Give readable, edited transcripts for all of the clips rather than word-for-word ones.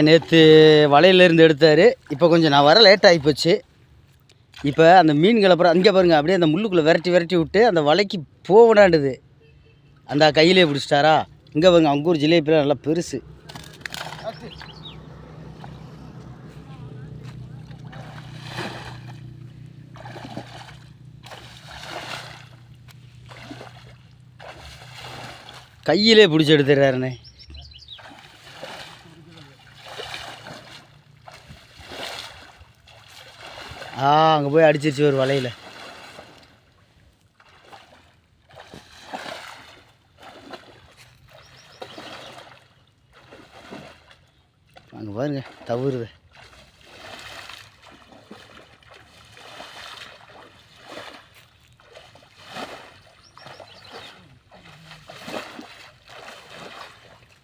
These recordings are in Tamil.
நேற்று வலையிலேருந்து எடுத்தார். இப்போ கொஞ்சம் நான் வர லேட் ஆகி போச்சு. இப்போ அந்த மீன்களை அப்புறம் அங்கே பாருங்கள், அப்படியே அந்த முள்ளுக்குள்ளே விரட்டி விட்டு அந்த வலைக்கு போகணாண்டுது. அந்த கையிலே பிடிச்சிட்டாரா? இங்கே பாருங்க, அங்கூர் ஜிலேபிலாம் நல்லா பெருசு. கையிலே பிடிச்சி எடுத்துடுறாருண்ணே. அங்கே போய் அடிச்சிருச்சு ஒரு வலையில். அங்கே பாருங்க தவறுது.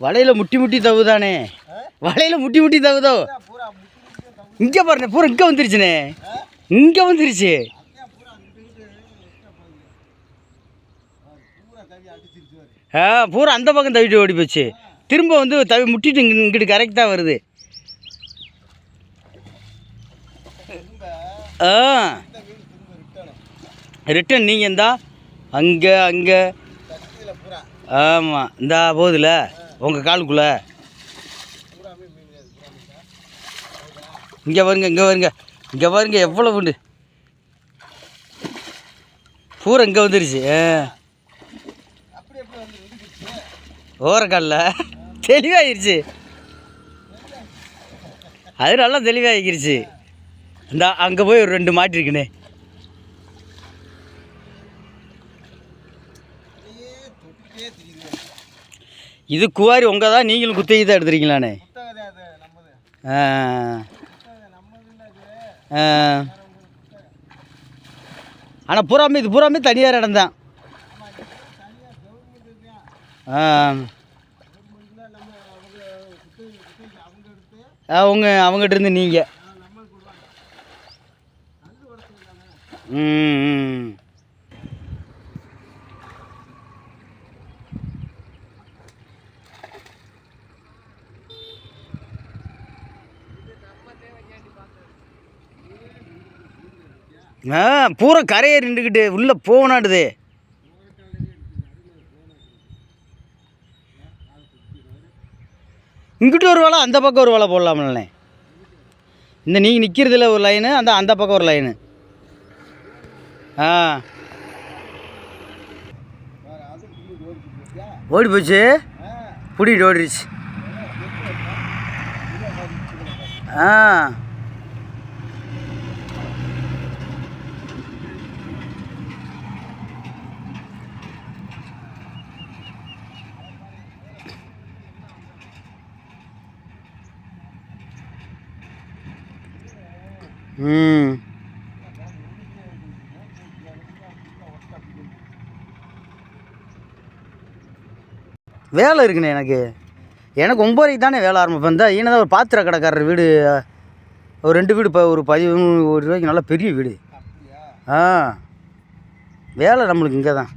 வலையில் முட்டி தவுதானே, வலையில் முட்டி தவுதோ. இங்கே பாருண்ணே, பூரா இங்கே வந்துருச்சுண்ணே, இங்கே வந்துருச்சு. பூரா அந்த பக்கம் தவிட்டு ஓடி போச்சு. திரும்ப வந்து முட்டிட்டு இங்கிட்டு கரெக்டாக வருது. ரிட்டன் நீங்கள் இந்தா அங்கே ஆமாம் இந்தா போகுதுல உங்கள் காலுக்குள்ளே. இங்கே பாருங்க எவ்வளோ உண்டு. பூரா இங்கே வந்துருச்சு. ஓரக்காலில் தெளிவாகிருச்சு. அது நல்லா தெளிவாகிருச்சு. இந்த அங்கே போய் ஒரு 2 மாட்டிருக்குண்ணே. இது குவாரி உங்கள் தான், நீங்களும் குத்தகை தான் எடுத்துருக்கீங்களாண்ணே? ஆனால் இது பூராமே தனியார் இடம் தான். அவங்ககிட்ட இருந்து நீங்கள் பூரா கரையை நின்றுக்கிட்டு உள்ளே போகணாடுது. இங்கிட்ட ஒரு வலை, அந்த பக்கம் ஒரு வலை போடலாம்லண்ணே. இந்த நீங்கள் நிற்கிறதுல ஒரு லைனு, அந்த பக்கம் ஒரு லைனு. ஓடி போச்சு, பிடிக்கிட்டு ஓடிடுச்சு. வேலை இருக்குண்ணே. எனக்கு 9:30 தானே வேலை ஆரம்பிப்பேன். தான் ஈனதான் ஒரு பாத்திர கடைக்காரர் வீடு, ஒரு 2 வீடு, ஒரு 13 ரூபாய்க்கு நல்ல பெரிய வீடு. வேலை நம்மளுக்கு இங்கே தான்.